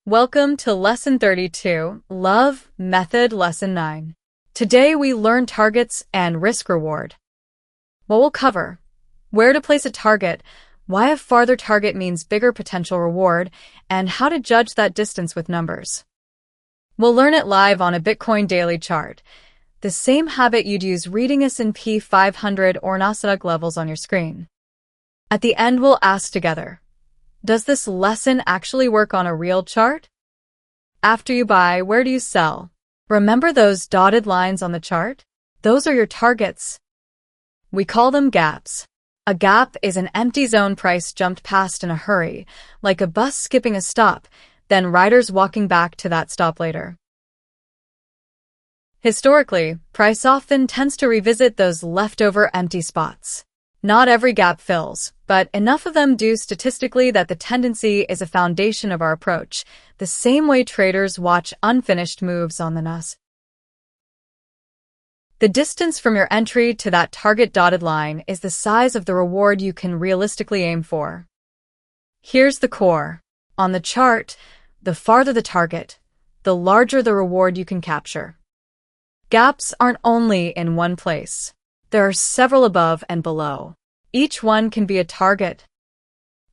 Welcome to Lesson 32, Love Method Lesson 9. Today we learn targets and risk-reward. What we'll cover: where to place a target, why a farther target means bigger potential reward, and how to judge that distance with numbers. We'll learn it live on a Bitcoin daily chart, the same habit you'd use reading S&P 500 or Nasdaq levels on your screen. At the end, we'll ask together, does this lesson actually work on a real chart? After you buy, where do you sell? Remember those dotted lines on the chart? Those are your targets. We call them gaps. A gap is an empty zone price jumped past in a hurry, like a bus skipping a stop, then riders walking back to that stop later. Historically, price often tends to revisit those leftover empty spots. Not every gap fills, but enough of them do statistically that the tendency is a foundation of our approach, the same way traders watch unfinished moves on the NAS. The distance from your entry to that target dotted line is the size of the reward you can realistically aim for. Here's the core. On the chart, the farther the target, the larger the reward you can capture. Gaps aren't only in one place. There are several above and below. Each one can be a target.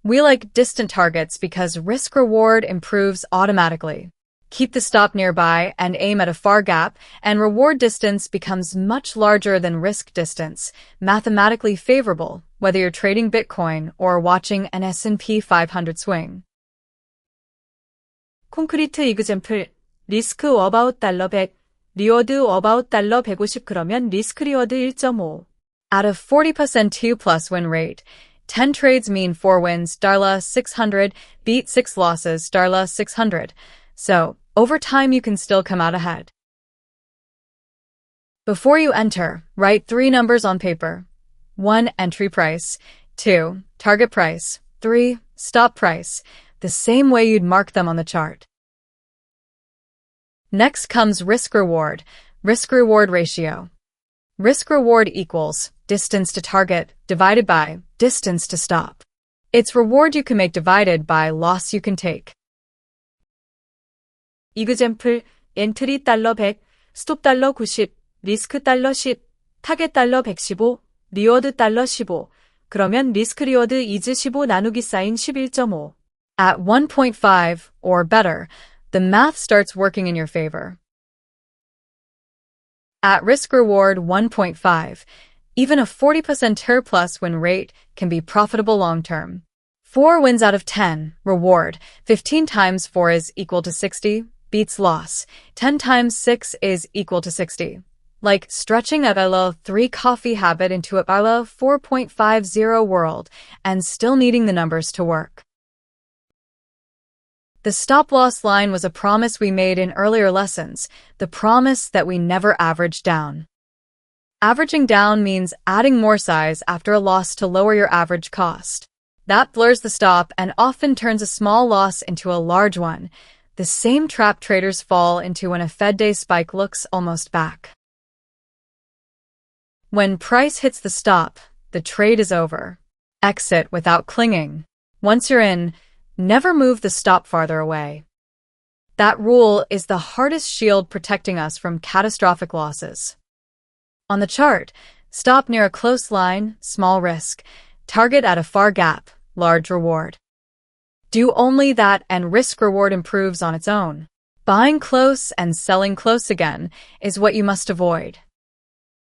We like distant targets because risk-reward improves automatically. Keep the stop nearby and aim at a far gap, and reward distance becomes much larger than risk distance, mathematically favorable, whether you're trading Bitcoin or watching an S&P 500 swing. 콘크리트 이그젬플, 리스크 어바웃 달러 100, 리워드 어바웃 달러 150 그러면 리스크 리워드 1.5. At a 40% 2+ win rate, 10 trades mean 4 wins, darla 600, beat 6 losses, darla 600. So, over time you can still come out ahead. Before you enter, write 3 numbers on paper. 1. Entry price. 2. Target price. 3. Stop price, the same way you'd mark them on the chart. Next comes risk-reward, risk-reward ratio. Risk-reward equals distance to target divided by distance to stop. It's reward you can make divided by loss you can take. 이그젬플, 엔트리 달러 100, 스톱 달러 90, 리스크 달러 10, 타겟 달러 115, 리워드 달러 15. 그러면 리스크 리워드 이즈 15 나누기 사인 11.5. At 1.5 or better, the math starts working in your favor. At risk-reward 1.5, even a 40% TER+ win rate can be profitable long-term. 4 wins out of 10, reward. 15 times 4 is equal to 60, beats loss. 10 times 6 is equal to 60. Like stretching a below 3 coffee habit into a below 4.50 world and still needing the numbers to work. The stop-loss line was a promise we made in earlier lessons, the promise that we never average down. Averaging down means adding more size after a loss to lower your average cost. That blurs the stop and often turns a small loss into a large one, the same trap traders fall into when a Fed day spike looks almost back. When price hits the stop, the trade is over. Exit without clinging. Once you're in, never move the stop farther away. That rule is the hardest shield protecting us from catastrophic losses. On the chart, stop near a close line, small risk. Target at a far gap, large reward. Do only that and risk-reward improves on its own. Buying close and selling close again is what you must avoid.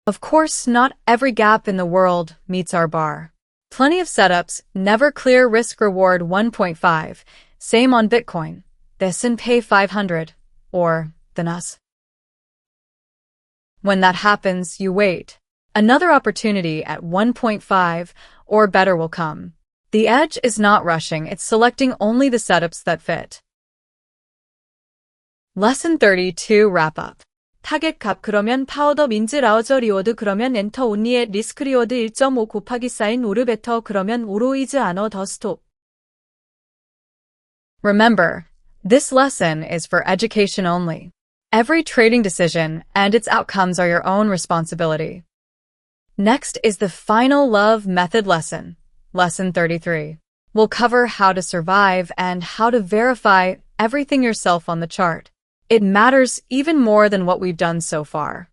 Of course, not every gap in the world meets our bar. Plenty of setups never clear risk-reward 1.5, same on Bitcoin, the S&P 500, or the NAS. When that happens, you wait. Another opportunity at 1.5 or better will come. The edge is not rushing, it's selecting only the setups that fit. Lesson 32 Wrap-up. 타겟 값 그러면 파우더 민즈 라우저 리워드 그러면 엔터 온리에 리스크 리워드 1.5 곱하기 사인 오르 베터 그러면 오로 이즈 아너 더 스톱. Remember, this lesson is for education only. Every trading decision and its outcomes are your own responsibility. Next is the final love method lesson, Lesson 33. We'll cover how to survive and how to verify everything yourself on the chart. It matters even more than what we've done so far.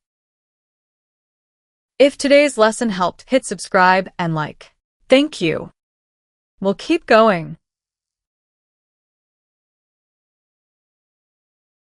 If today's lesson helped, hit subscribe and like. Thank you. We'll keep going.